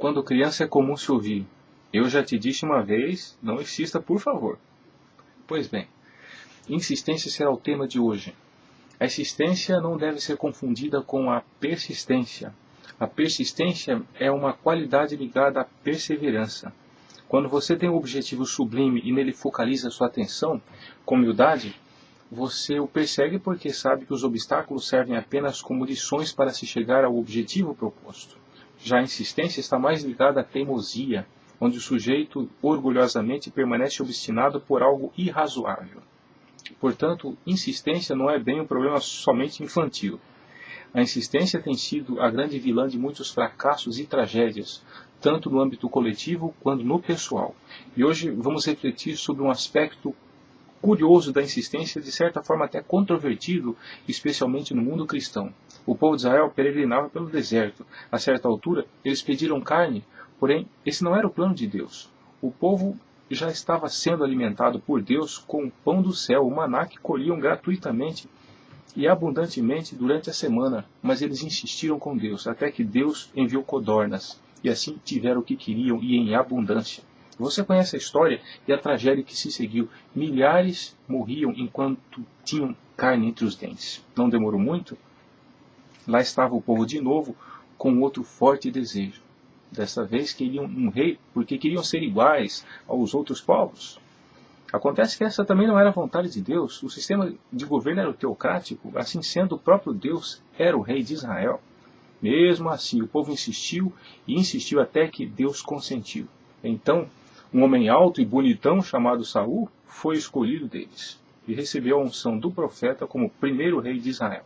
Quando criança é comum se ouvir: "Eu já te disse uma vez, não insista, por favor." Pois bem, insistência será o tema de hoje. A insistência não deve ser confundida com a persistência. A persistência é uma qualidade ligada à perseverança. Quando você tem um objetivo sublime e nele focaliza sua atenção, com humildade, você o persegue porque sabe que os obstáculos servem apenas como lições para se chegar ao objetivo proposto. Já a insistência está mais ligada à teimosia, onde o sujeito orgulhosamente permanece obstinado por algo irrazoável. Portanto, insistência não é bem um problema somente infantil. A insistência tem sido a grande vilã de muitos fracassos e tragédias, tanto no âmbito coletivo quanto no pessoal. E hoje vamos refletir sobre um aspecto curioso da insistência, de certa forma até controvertido, especialmente no mundo cristão. O povo de Israel peregrinava pelo deserto. A certa altura, eles pediram carne, porém, esse não era o plano de Deus. O povo já estava sendo alimentado por Deus com o pão do céu, o maná que colhiam gratuitamente e abundantemente durante a semana, mas eles insistiram com Deus, até que Deus enviou codornas, e assim tiveram o que queriam e em abundância. Você conhece a história e a tragédia que se seguiu. Milhares morriam enquanto tinham carne entre os dentes. Não demorou muito. Lá estava o povo de novo com outro forte desejo. Dessa vez queriam um rei porque queriam ser iguais aos outros povos. Acontece que essa também não era a vontade de Deus. O sistema de governo era teocrático. Assim sendo, o próprio Deus era o rei de Israel. Mesmo assim, o povo insistiu e insistiu até que Deus consentiu. Então, um homem alto e bonitão chamado Saul foi escolhido deles e recebeu a unção do profeta como primeiro rei de Israel.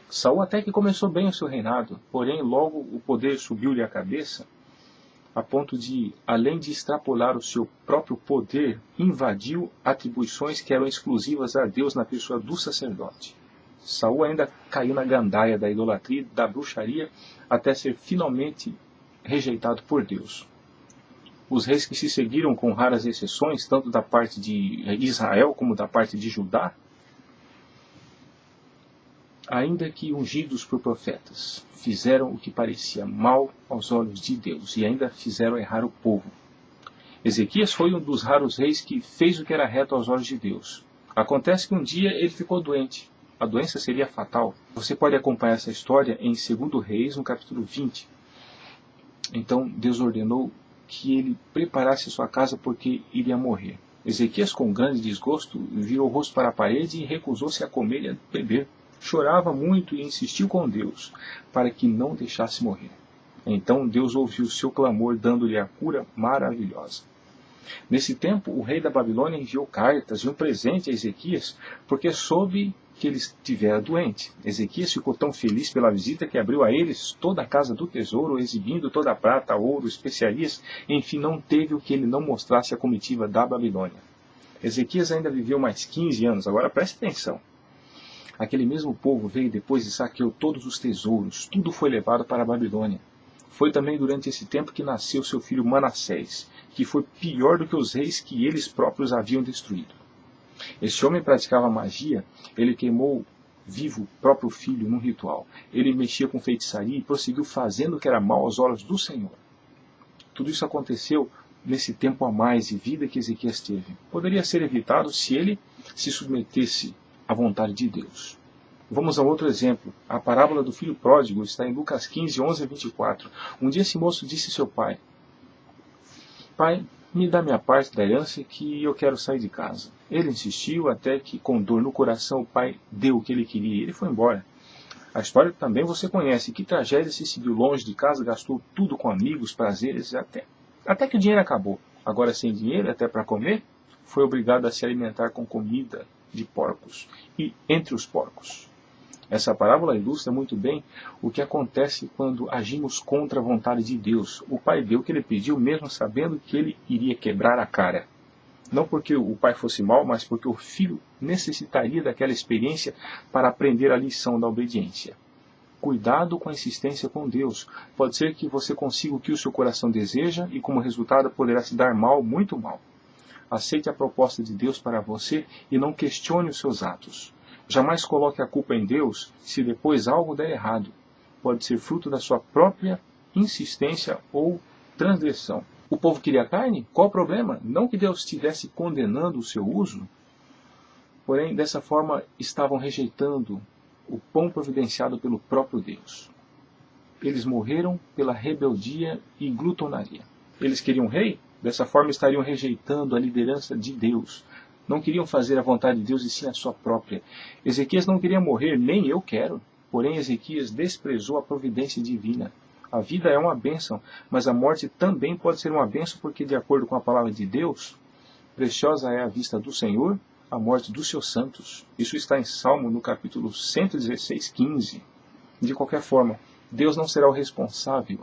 Saul até que começou bem o seu reinado, porém logo o poder subiu-lhe à cabeça, a ponto de, além de extrapolar o seu próprio poder, invadiu atribuições que eram exclusivas a Deus na pessoa do sacerdote. Saul ainda caiu na gandaia da idolatria e da bruxaria até ser finalmente rejeitado por Deus. Os reis que se seguiram, com raras exceções, tanto da parte de Israel como da parte de Judá, ainda que ungidos por profetas, fizeram o que parecia mal aos olhos de Deus e ainda fizeram errar o povo. Ezequias foi um dos raros reis que fez o que era reto aos olhos de Deus. Acontece que um dia ele ficou doente. A doença seria fatal. Você pode acompanhar essa história em 2 Reis, no capítulo 20. Então Deus ordenou que ele preparasse sua casa porque iria morrer. Ezequias, com grande desgosto, virou o rosto para a parede e recusou-se a comer e a beber. Chorava muito e insistiu com Deus para que não deixasse morrer. Então Deus ouviu o seu clamor, dando-lhe a cura maravilhosa. Nesse tempo, o rei da Babilônia enviou cartas e um presente a Ezequias, porque soube que ele estivera doente. Ezequias ficou tão feliz pela visita que abriu a eles toda a casa do tesouro, exibindo toda a prata, ouro, especiarias, enfim, não teve o que ele não mostrasse à comitiva da Babilônia. Ezequias ainda viveu mais 15 anos, agora preste atenção. Aquele mesmo povo veio depois e saqueou todos os tesouros, tudo foi levado para a Babilônia. Foi também durante esse tempo que nasceu seu filho Manassés, que foi pior do que os reis que eles próprios haviam destruído. Esse homem praticava magia, ele queimou vivo o próprio filho num ritual. Ele mexia com feitiçaria e prosseguiu fazendo o que era mal aos olhos do Senhor. Tudo isso aconteceu nesse tempo a mais de vida que Ezequias teve. Poderia ser evitado se ele se submetesse à vontade de Deus. Vamos a outro exemplo. A parábola do filho pródigo está em Lucas 15, 11 a 24. Um dia esse moço disse a seu pai: "Pai, me dá minha parte da herança que eu quero sair de casa." Ele insistiu até que, com dor no coração, o pai deu o que ele queria e ele foi embora. A história também você conhece. Que tragédia se seguiu longe de casa, gastou tudo com amigos, prazeres, até que o dinheiro acabou. Agora, sem dinheiro, até para comer, foi obrigado a se alimentar com comida de porcos e entre os porcos. Essa parábola ilustra muito bem o que acontece quando agimos contra a vontade de Deus. O pai deu o que ele pediu, mesmo sabendo que ele iria quebrar a cara. Não porque o pai fosse mau, mas porque o filho necessitaria daquela experiência para aprender a lição da obediência. Cuidado com a insistência com Deus. Pode ser que você consiga o que o seu coração deseja e, como resultado, poderá se dar mal, muito mal. Aceite a proposta de Deus para você e não questione os seus atos. Jamais coloque a culpa em Deus se depois algo der errado. Pode ser fruto da sua própria insistência ou transgressão. O povo queria carne? Qual o problema? Não que Deus estivesse condenando o seu uso, porém, dessa forma, estavam rejeitando o pão providenciado pelo próprio Deus. Eles morreram pela rebeldia e glutonaria. Eles queriam um rei? Dessa forma, estariam rejeitando a liderança de Deus. Não queriam fazer a vontade de Deus e sim a sua própria. Ezequias não queria morrer, nem eu quero. Porém, Ezequias desprezou a providência divina. A vida é uma bênção, mas a morte também pode ser uma bênção, porque, de acordo com a palavra de Deus, preciosa é a vista do Senhor a morte dos seus santos. Isso está em Salmo, no capítulo 116, 15. De qualquer forma, Deus não será o responsável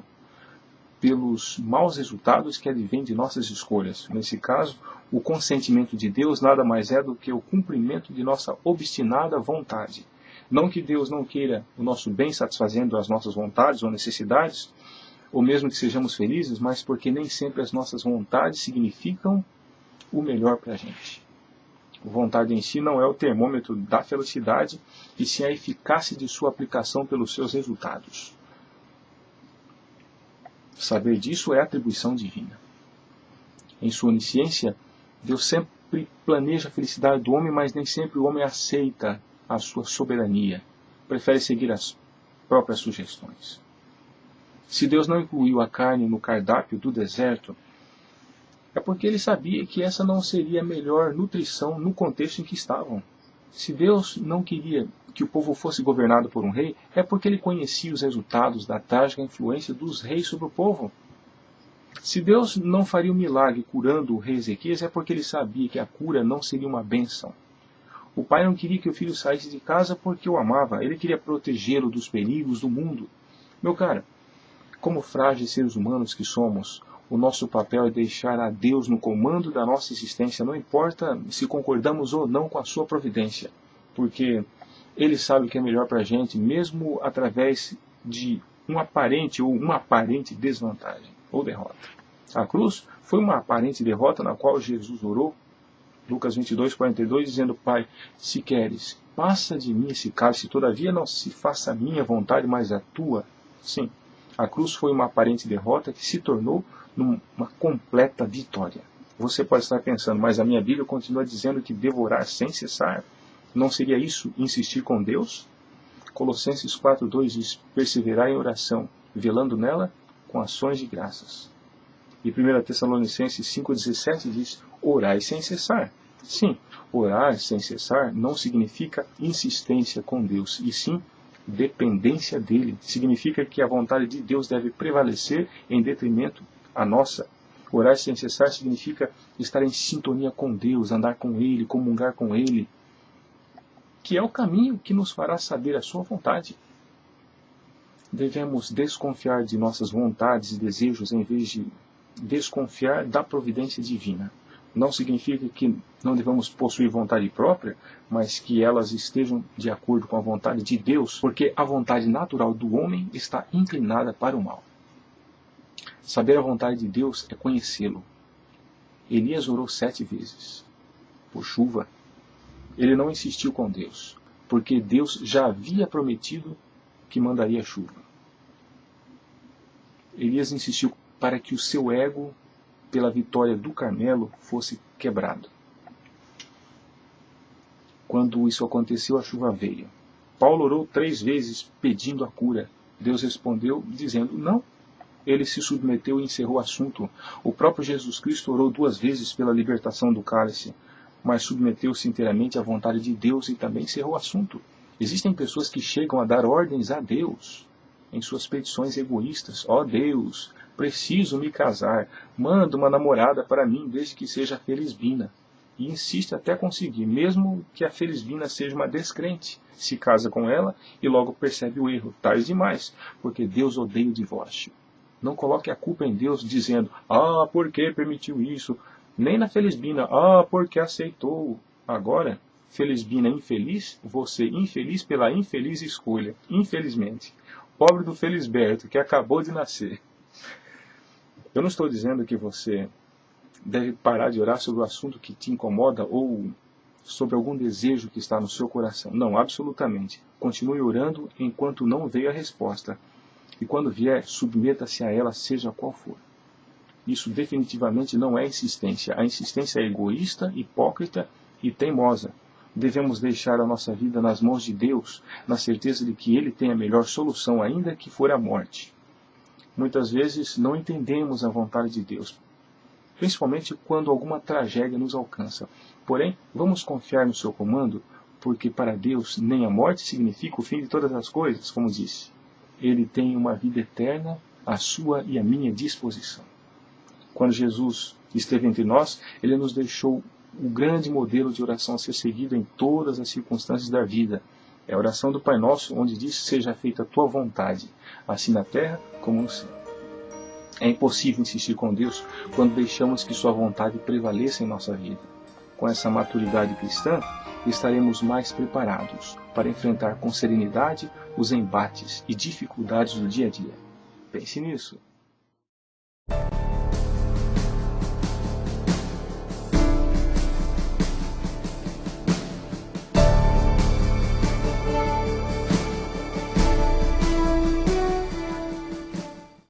pelos maus resultados que advêm de nossas escolhas. Nesse caso, o consentimento de Deus nada mais é do que o cumprimento de nossa obstinada vontade. Não que Deus não queira o nosso bem satisfazendo as nossas vontades ou necessidades, ou mesmo que sejamos felizes, mas porque nem sempre as nossas vontades significam o melhor para a gente. A vontade em si não é o termômetro da felicidade, e sim a eficácia de sua aplicação pelos seus resultados. Saber disso é atribuição divina. Em sua onisciência, Deus sempre planeja a felicidade do homem, mas nem sempre o homem aceita a sua soberania. Prefere seguir as próprias sugestões. Se Deus não incluiu a carne no cardápio do deserto, é porque ele sabia que essa não seria a melhor nutrição no contexto em que estavam. Se Deus não queria que o povo fosse governado por um rei, é porque ele conhecia os resultados da trágica influência dos reis sobre o povo. Se Deus não faria um milagre curando o rei Ezequias, é porque ele sabia que a cura não seria uma bênção. O pai não queria que o filho saísse de casa porque o amava, ele queria protegê-lo dos perigos do mundo. Meu caro, como frágeis seres humanos que somos, o nosso papel é deixar a Deus no comando da nossa existência, não importa se concordamos ou não com a sua providência, porque Ele sabe o que é melhor para a gente, mesmo através de uma aparente desvantagem ou derrota. A cruz foi uma aparente derrota na qual Jesus orou, Lucas 22, 42, dizendo: Pai, se queres, passa de mim esse cálice, todavia não se faça a minha vontade, mas a tua. Sim, a cruz foi uma aparente derrota que se tornou numa completa vitória. Você pode estar pensando, mas a minha Bíblia continua dizendo que devorar sem cessar, não seria isso insistir com Deus? Colossenses 4:2 diz: perseverar em oração, velando nela com ações de graças. E 1 Tessalonicenses 5:17 diz: orai sem cessar. Sim, orar sem cessar não significa insistência com Deus, e sim dependência dele. Significa que a vontade de Deus deve prevalecer em detrimento à nossa. Orar sem cessar significa estar em sintonia com Deus, andar com Ele, comungar com Ele, que é o caminho que nos fará saber a sua vontade. Devemos desconfiar de nossas vontades e desejos em vez de desconfiar da providência divina. Não significa que não devemos possuir vontade própria, mas que elas estejam de acordo com a vontade de Deus, porque a vontade natural do homem está inclinada para o mal. Saber a vontade de Deus é conhecê-lo. Elias orou 7 vezes por chuva. Ele não insistiu com Deus, porque Deus já havia prometido que mandaria chuva. Elias insistiu para que o seu ego, pela vitória do Carmelo, fosse quebrado. Quando isso aconteceu, a chuva veio. Paulo orou 3 vezes pedindo a cura. Deus respondeu dizendo não. Ele se submeteu e encerrou o assunto. O próprio Jesus Cristo orou 2 vezes pela libertação do cálice, mas submeteu-se inteiramente à vontade de Deus e também encerrou o assunto. Existem pessoas que chegam a dar ordens a Deus em suas petições egoístas. Ó Deus, preciso me casar, manda uma namorada para mim desde que seja felizbina. E insiste até conseguir, mesmo que a felizbina seja uma descrente. Se casa com ela e logo percebe o erro. Tarde demais, porque Deus odeia o divórcio. Não coloque a culpa em Deus dizendo: ah, por que permitiu isso? Nem na felizbina: ah, porque aceitou. Agora, felizbina infeliz, você infeliz pela infeliz escolha. Infelizmente. Pobre do Felisberto, que acabou de nascer. Eu não estou dizendo que você deve parar de orar sobre o assunto que te incomoda ou sobre algum desejo que está no seu coração. Não, absolutamente. Continue orando enquanto não veio a resposta. e quando vier, submeta-se a ela, seja qual for. Isso definitivamente não é insistência. A insistência é egoísta, hipócrita e teimosa. Devemos deixar a nossa vida nas mãos de Deus, na certeza de que Ele tem a melhor solução, ainda que for a morte. Muitas vezes não entendemos a vontade de Deus, principalmente quando alguma tragédia nos alcança. Porém, vamos confiar no seu comando, porque para Deus nem a morte significa o fim de todas as coisas, como disse. Ele tem uma vida eterna à sua e à minha disposição. Quando Jesus esteve entre nós, Ele nos deixou o grande modelo de oração a ser seguido em todas as circunstâncias da vida. É a oração do Pai Nosso, onde diz: seja feita a tua vontade, assim na terra como no céu. É impossível insistir com Deus quando deixamos que sua vontade prevaleça em nossa vida. Com essa maturidade cristã, estaremos mais preparados para enfrentar com serenidade os embates e dificuldades do dia a dia. Pense nisso.